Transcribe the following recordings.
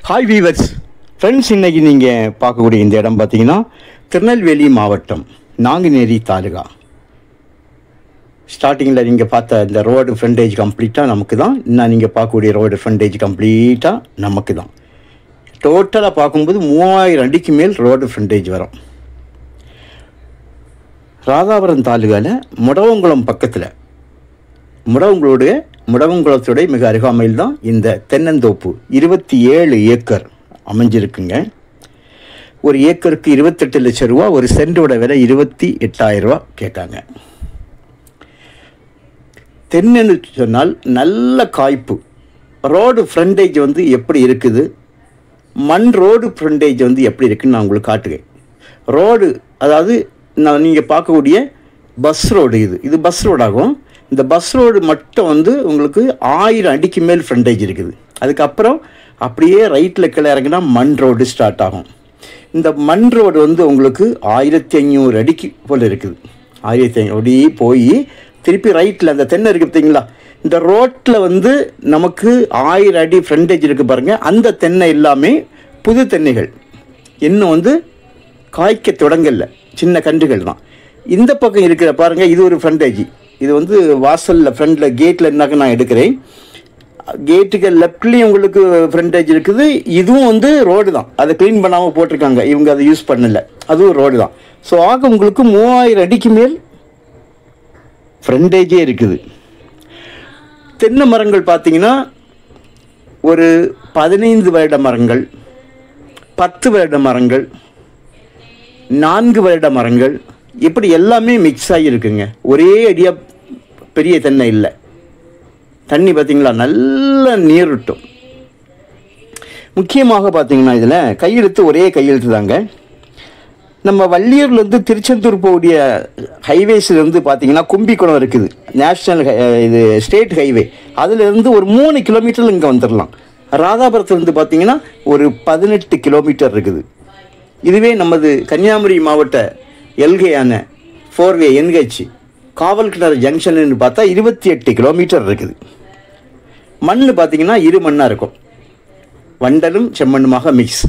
Hi viewers friends, இன்றைக்கி நீங்கள் பார்க்கக்கூடிய இந்த இடம் பார்த்தீங்கன்னா திருநெல்வேலி மாவட்டம் நாங்குநேரி தாலுகா. ஸ்டார்டிங்கில் நீங்கள் பார்த்த இந்த ரோடு ஃப்ரண்டேஜ் கம்ப்ளீட்டாக நமக்கு தான். இன்னும் நீங்கள் பார்க்கக்கூடிய ரோடு ஃப்ரண்டேஜ் கம்ப்ளீட்டாக நமக்கு தான். டோட்டலாக பார்க்கும்போது 3000 அடிக்கு மேல் ரோடு ஃப்ரண்டேஜ் வரும். ராதாபுரம் தாலுகாவில் முடவங்குளம் பக்கத்தில் முடவங்குளத்துடைய மிக அருகாமையில் தான் இந்த தென்னந்தோப்பு 27 ஏக்கர் அமைஞ்சிருக்குங்க. ஒரு ஏக்கருக்கு 28 லட்சம் ரூபா, ஒரு சென்டோட விலை 28,000 ரூபா கேட்காங்க. தென்னன்னு சொன்னால் நல்ல காய்ப்பு. ரோடு ஃப்ரண்டேஜ் வந்து எப்படி இருக்குது, மண் ரோடு ஃப்ரண்டேஜ் வந்து எப்படி இருக்குதுன்னு நான் உங்களுக்கு காட்டுகிறேன். ரோடு அதாவது நீங்கள் பார்க்கக்கூடிய பஸ் ரோடு, இது பஸ் ரோடாகும். இந்த பஸ் ரோடு மட்டும் வந்து உங்களுக்கு 1000 அடிக்கு மேல் ஃப்ரண்டேஜ் இருக்குது. அதுக்கப்புறம் அப்படியே ரைட்டில் கீழே இறங்கினா மண் ரோடு ஸ்டார்ட் ஆகும். இந்த மண் ரோடு வந்து உங்களுக்கு 1500 அடிக்கு போல் இருக்குது. 1500 அடி போய் திருப்பி ரைட்டில் அந்த தென்னை இருக்குது பார்த்தீங்களா, இந்த ரோட்டில் வந்து நமக்கு 1000 அடி ஃப்ரண்டேஜ் இருக்குது பாருங்கள். அந்த தென்னை எல்லாமே புது தென்னைகள், இன்னும் வந்து காய்க்க தொடங்கல, சின்ன கன்றுகள் தான். இந்த பக்கம் இருக்கிற பாருங்கள், இது ஒரு ஃப்ரண்டேஜ். இது வந்து வாசலில் ஃப்ரண்டில் கேட்டில் என்னாக்க நான் எடுக்கிறேன். கேட்டுக்கு லெஃப்ட்லேயும் உங்களுக்கு ஃப்ரண்டேஜ் இருக்குது. இதுவும் வந்து ரோடு தான், அதை க்ளீன் பண்ணாமல் போட்டிருக்காங்க, இவங்க அதை யூஸ் பண்ணல, அதுவும் ரோடு தான். ஸோ ஆக உங்களுக்கு 3000 அடிக்கு மேல் ஃப்ரண்டேஜே இருக்குது. தென்னை மரங்கள் பார்த்தீங்கன்னா ஒரு 15 வருட மரங்கள், 10 வருட மரங்கள், 4 வருட மரங்கள், இப்படி எல்லாமே மிக்ஸ் ஆகியிருக்குங்க. ஒரே அடியாக பெரிய தென்னை இல்லை. தண்ணி பார்த்திங்களா, நல்ல நீர் விட்டும். முக்கியமாக பார்த்திங்கன்னா இதில் கையெழுத்து ஒரே கையெழுத்து தாங்க. நம்ம வள்ளியூர்லேருந்து திருச்செந்தூர் போகக்கூடிய ஹைவேஸ்லேருந்து பார்த்திங்கன்னா கும்பிக்குளம் இருக்குது, நேஷ்னல் இது ஸ்டேட் ஹைவே. அதிலேருந்து ஒரு 3 கிலோமீட்டரில் இங்கே வந்துடலாம். ராதாபுரத்துலேருந்து பார்த்திங்கன்னா ஒரு 18 கிலோமீட்டர் இருக்குது. இதுவே நமது கன்னியாகுமரி மாவட்ட எல்கையான 4வே NH காவல்கிணறு ஜங்ஷன்னு பார்த்தா 28 கிலோமீட்டர் இருக்குது. மண் பார்த்திங்கன்னா இருமண்ணாக இருக்கும், வண்டலும் செம்மண்ணுமாக மிக்ஸ்.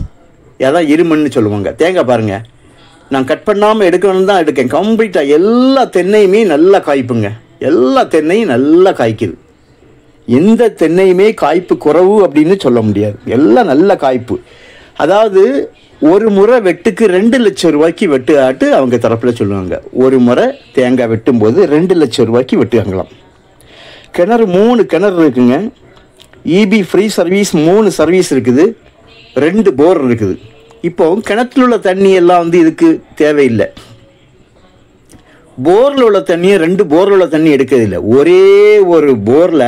அதான் இருமண்ணு சொல்லுவாங்க. தேங்காய் பாருங்கள், நான் கட் பண்ணாமல் எடுக்கணும்னு தான் எடுக்கேன். கம்ப்ளீட்டாக எல்லா தென்னையுமே நல்லா காய்ப்புங்க. எல்லா தென்னையும் நல்லா காய்க்குது. எந்த தென்னையுமே காய்ப்பு குறவு அப்படின்னு சொல்ல முடியாது, எல்லாம் நல்ல காய்ப்பு. அதாவது ஒரு முறை வெட்டுக்கு 2 லட்சம் ரூபாய்க்கு வெட்டு ஆட்டு அவங்க தரப்பில் சொல்லுவாங்க. ஒரு முறை தேங்காய் வெட்டும்போது 2 லட்சம் ரூபாய்க்கு வெட்டுவாங்களாம். கிணறு 3 கிணறு இருக்குங்க. EB ஃப்ரீ சர்வீஸ் 3 சர்வீஸ் இருக்குது, 2 போர் இருக்குது. இப்போ கிணத்துல உள்ள தண்ணி எல்லாம் வந்து இதுக்கு தேவையில்லை. போரில் உள்ள தண்ணியை 2 போரில் உள்ள தண்ணி எடுக்கிறதில்லை. ஒரே ஒரு போரில்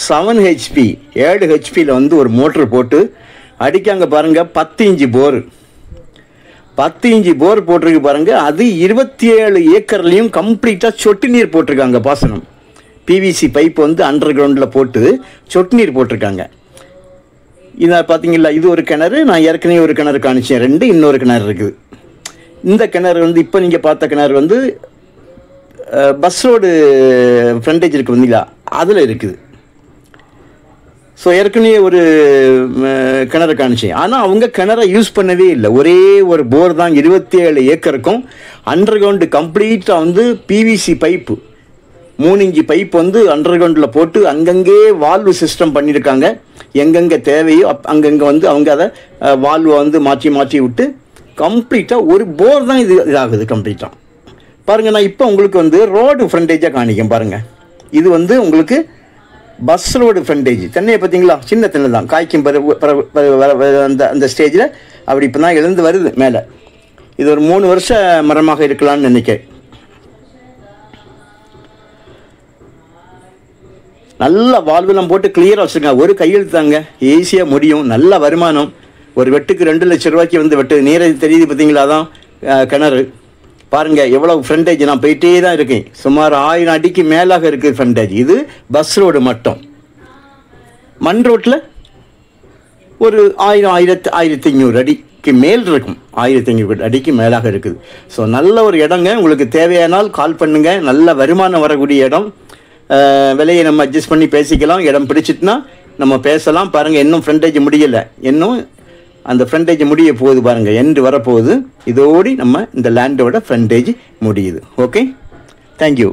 7 HP 7 HPயில் வந்து ஒரு மோட்ரு போட்டு அடிக்காங்க பாருங்கள். 10 இன்ச்சு போர், 10 இன்ச்சு போர் போட்டிருக்கு பாருங்கள். அது 27 ஏக்கர்லேயும் கம்ப்ளீட்டாக சொட்டு நீர் போட்டிருக்காங்க. பாசனம் PVC பைப் வந்து அண்டர் கிரவுண்டில் போட்டு சொட்டு நீர் போட்டிருக்காங்க. இதை பார்த்தீங்களா, இது ஒரு கிணறு. நான் ஏற்கனவே ஒரு கிணறு காணிச்சேன், 2 இன்னொரு கிணறு இருக்குது. இந்த கிணறு வந்து இப்போ நீங்கள் பார்த்த கிணறு வந்து பஸ் ரோடு ஃப்ரண்டேஜ் இருக்குது வந்தீங்களா, அதில் இருக்குது. ஸோ ஏற்கனவே ஒரு கிணறு காணிச்சேன். ஆனால் அவங்க கிணறை யூஸ் பண்ணவே இல்லை. ஒரே ஒரு போர் தான் 27 ஏக்கருக்கும். அண்டர் கிரவுண்டு கம்ப்ளீட்டாக வந்து PVC பைப்பு 3 இன்ச்சு பைப் வந்து அண்டர் கிரவுண்டில் போட்டு அங்கங்கே வால்வு சிஸ்டம் பண்ணியிருக்காங்க. எங்கெங்கே தேவையோ அங்கங்கே வந்து அவங்க அதை வால்வை வந்து மாற்றி விட்டு கம்ப்ளீட்டாக ஒரு போர் தான் இதாகுது கம்ப்ளீட்டாக. பாருங்கள், நான் இப்போ உங்களுக்கு வந்து ரோடு ஃப்ரண்டேஜாக காணிக்கேன் பாருங்கள். இது வந்து உங்களுக்கு பஸ் ரோடு ஃப்ரண்டேஜ். தென்னையை பார்த்தீங்களா, சின்ன தென்னை தான், காய்க்கும் அந்த ஸ்டேஜில் அப்படி இப்போ தான் எழுந்து வருது மேலே. இது ஒரு 3 வருஷ மரமாக இருக்கலாம்னு நினைக்கிறேன். நல்லா வால்வெல்லாம் போட்டு கிளியராக வச்சுருக்காங்க. ஒரு கையெழுத்தாங்க, ஈஸியாக முடியும். நல்ல வருமானம். ஒரு வெட்டுக்கு 2 லட்சம் ரூபாய்க்கு வந்து வெட்டு நீரை தெரியுது பார்த்தீங்களா, அதான் கிணறு. பாருங்கள் எவ்வளோ ஃப்ரண்டேஜ். நான் போயிட்டே தான் இருக்கேன். சுமார் 1000 அடிக்கு மேலாக இருக்குது ஃப்ரண்டேஜ். இது பஸ் ரோடு மட்டும். மண் ரோட்டில் ஒரு 1500 அடிக்கு மேல் இருக்கும். 1500 அடிக்கு மேலாக இருக்குது. ஸோ நல்ல ஒரு இடங்க. உங்களுக்கு தேவையானால் கால் பண்ணுங்கள். நல்ல வருமானம் வரக்கூடிய இடம். விலையை நம்ம அட்ஜஸ்ட் பண்ணி பேசிக்கலாம். இடம் பிடிச்சிட்டுனா நம்ம பேசலாம் பாருங்கள். இன்னும் ஃப்ரண்டேஜ் முடியலை, இன்னும் அந்த ஃப்ரண்டேஜ் முடிய போகுது பாருங்கள், எண்டு வரப்போகுது. இதோடு நம்ம இந்த லேண்டோட ஃப்ரண்டேஜ் முடியுது. Okay, thank you.